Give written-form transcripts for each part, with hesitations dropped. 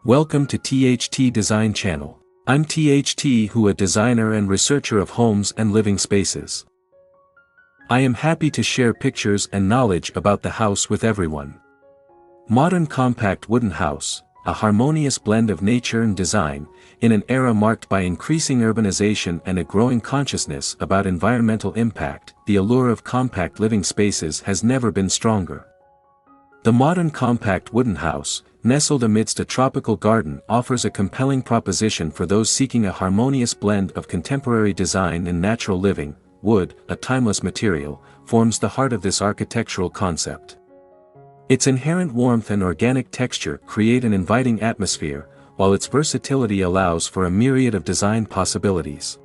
Welcome to THT Design Channel. I'm THT, a designer and researcher of homes and living spaces. I am happy to share pictures and knowledge about the house with everyone. Modern compact wooden house, a harmonious blend of nature and design, in an era marked by increasing urbanization and a growing consciousness about environmental impact, the allure of compact living spaces has never been stronger. The modern compact wooden house, nestled amidst a tropical garden, offers a compelling proposition for those seeking a harmonious blend of contemporary design and natural living. Wood, a timeless material, forms the heart of this architectural concept. Its inherent warmth and organic texture create an inviting atmosphere, while its versatility allows for a myriad of design possibilities.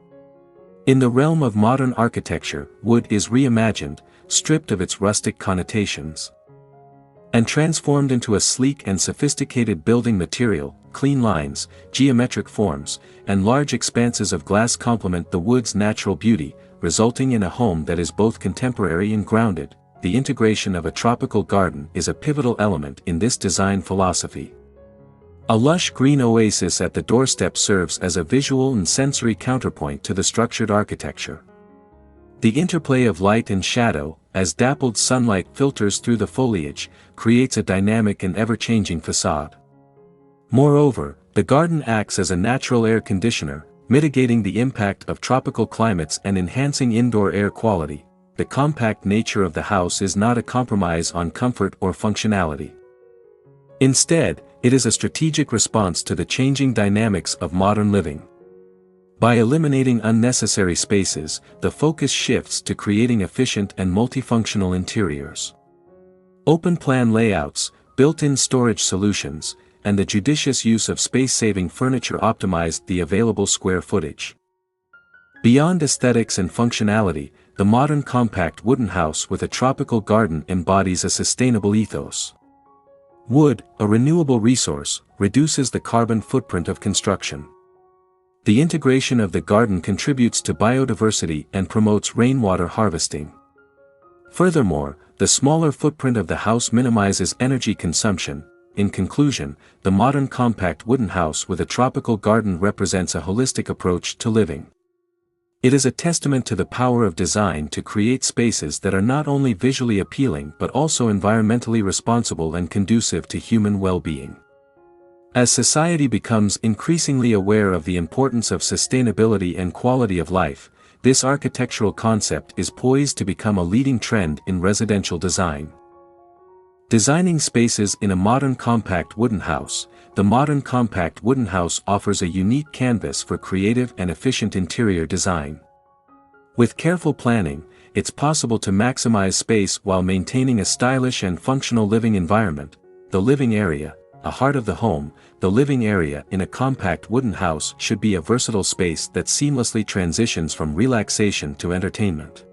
In the realm of modern architecture, wood is reimagined, stripped of its rustic connotations, and transformed into a sleek and sophisticated building material. Clean lines, geometric forms, and large expanses of glass complement the wood's natural beauty, resulting in a home that is both contemporary and grounded. The integration of a tropical garden is a pivotal element in this design philosophy. A lush green oasis at the doorstep serves as a visual and sensory counterpoint to the structured architecture. The interplay of light and shadow, as dappled sunlight filters through the foliage, creates a dynamic and ever-changing facade. Moreover, the garden acts as a natural air conditioner, mitigating the impact of tropical climates and enhancing indoor air quality. The compact nature of the house is not a compromise on comfort or functionality. Instead, it is a strategic response to the changing dynamics of modern living. By eliminating unnecessary spaces, the focus shifts to creating efficient and multifunctional interiors. Open-plan layouts, built-in storage solutions, and the judicious use of space-saving furniture optimized the available square footage. Beyond aesthetics and functionality, the modern compact wooden house with a tropical garden embodies a sustainable ethos. Wood, a renewable resource, reduces the carbon footprint of construction. The integration of the garden contributes to biodiversity and promotes rainwater harvesting. Furthermore, the smaller footprint of the house minimizes energy consumption. In conclusion, the modern compact wooden house with a tropical garden represents a holistic approach to living. It is a testament to the power of design to create spaces that are not only visually appealing but also environmentally responsible and conducive to human well-being. As society becomes increasingly aware of the importance of sustainability and quality of life, this architectural concept is poised to become a leading trend in residential design. Designing spaces in a modern compact wooden house, the modern compact wooden house offers a unique canvas for creative and efficient interior design. With careful planning, it's possible to maximize space while maintaining a stylish and functional living environment. The living area, a heart of the home, the living area in a compact wooden house should be a versatile space that seamlessly transitions from relaxation to entertainment.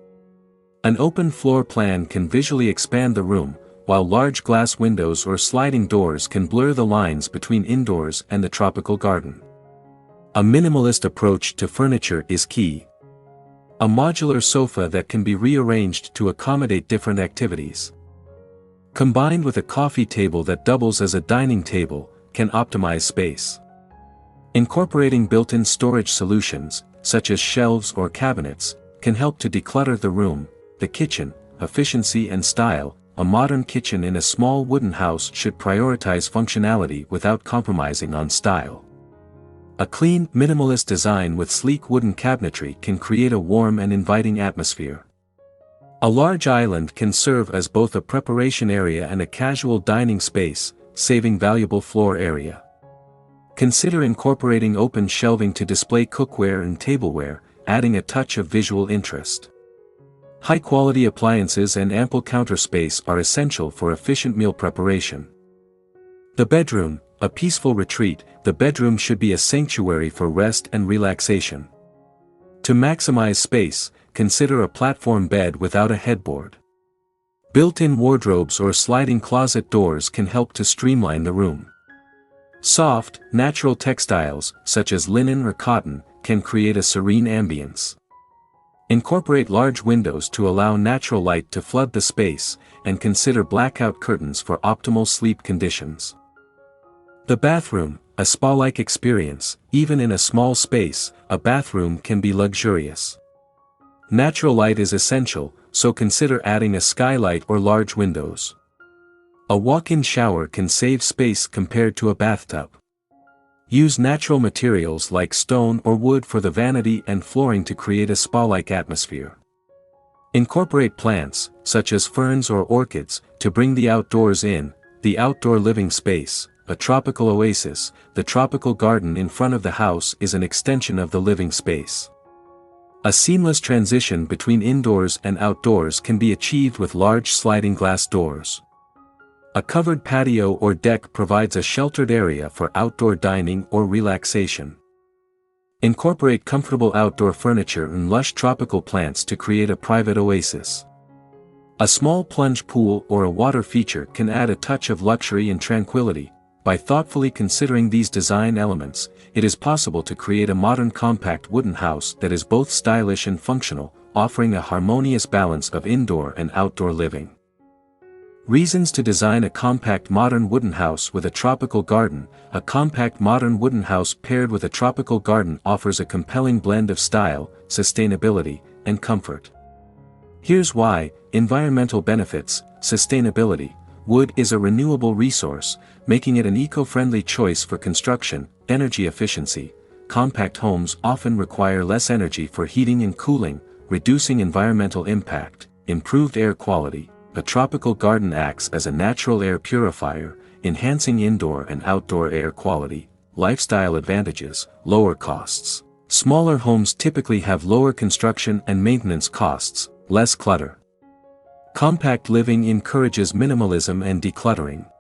An open floor plan can visually expand the room, while large glass windows or sliding doors can blur the lines between indoors and the tropical garden. A minimalist approach to furniture is key. A modular sofa that can be rearranged to accommodate different activities, combined with a coffee table that doubles as a dining table, can optimize space. Incorporating built-in storage solutions, such as shelves or cabinets, can help to declutter the room. The kitchen, efficiency and style. A modern kitchen in a small wooden house should prioritize functionality without compromising on style. A clean, minimalist design with sleek wooden cabinetry can create a warm and inviting atmosphere. A large island can serve as both a preparation area and a casual dining space, saving valuable floor area. Consider incorporating open shelving to display cookware and tableware, adding a touch of visual interest. High-quality appliances and ample counter space are essential for efficient meal preparation. The bedroom, a peaceful retreat. The bedroom should be a sanctuary for rest and relaxation. To maximize space, consider a platform bed without a headboard. Built-in wardrobes or sliding closet doors can help to streamline the room. Soft, natural textiles, such as linen or cotton, can create a serene ambience. Incorporate large windows to allow natural light to flood the space, and consider blackout curtains for optimal sleep conditions. The bathroom, a spa-like experience. Even in a small space, a bathroom can be luxurious. Natural light is essential, so consider adding a skylight or large windows. A walk-in shower can save space compared to a bathtub. Use natural materials like stone or wood for the vanity and flooring to create a spa-like atmosphere. Incorporate plants, such as ferns or orchids, to bring the outdoors in. The outdoor living space, a tropical oasis. The tropical garden in front of the house is an extension of the living space. A seamless transition between indoors and outdoors can be achieved with large sliding glass doors. A covered patio or deck provides a sheltered area for outdoor dining or relaxation. Incorporate comfortable outdoor furniture and lush tropical plants to create a private oasis. A small plunge pool or a water feature can add a touch of luxury and tranquility. By thoughtfully considering these design elements, it is possible to create a modern compact wooden house that is both stylish and functional, offering a harmonious balance of indoor and outdoor living. Reasons to design a compact modern wooden house with a tropical garden. A compact modern wooden house paired with a tropical garden offers a compelling blend of style, sustainability, and comfort. Here's why. Environmental benefits. Sustainability. Wood is a renewable resource, making it an eco-friendly choice for construction. Energy efficiency. Compact homes often require less energy for heating and cooling, reducing environmental impact. Improved air quality. A tropical garden acts as a natural air purifier, enhancing indoor and outdoor air quality. Lifestyle advantages. Lower costs. Smaller homes typically have lower construction and maintenance costs, less clutter. Compact living encourages minimalism and decluttering,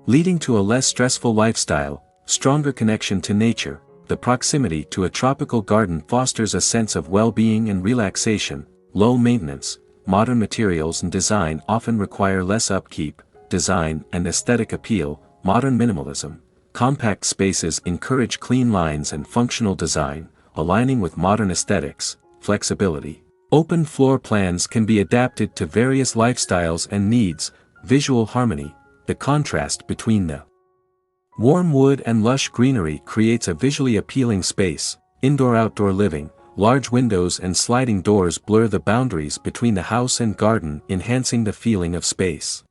leading to a less stressful lifestyle. Stronger connection to nature. The proximity to a tropical garden fosters a sense of well-being and relaxation. Low maintenance. Modern materials and design often require less upkeep. Design and aesthetic appeal. Modern minimalism. Compact spaces encourage clean lines and functional design, aligning with modern aesthetics. Flexibility. Open floor plans can be adapted to various lifestyles and needs. Visual harmony. The contrast between the warm wood and lush greenery creates a visually appealing space. Indoor-outdoor living. Large windows and sliding doors blur the boundaries between the house and garden, enhancing the feeling of space.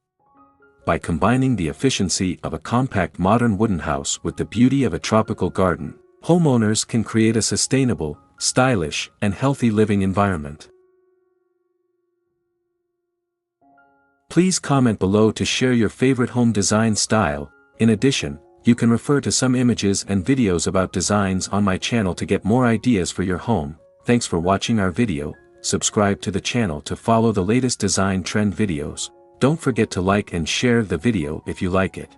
By combining the efficiency of a compact modern wooden house with the beauty of a tropical garden, homeowners can create a sustainable, stylish, and healthy living environment. Please comment below to share your favorite home design style. In addition, you can refer to some images and videos about designs on my channel to get more ideas for your home. Thanks for watching our video. Subscribe to the channel to follow the latest design trend videos. Don't forget to like and share the video if you like it.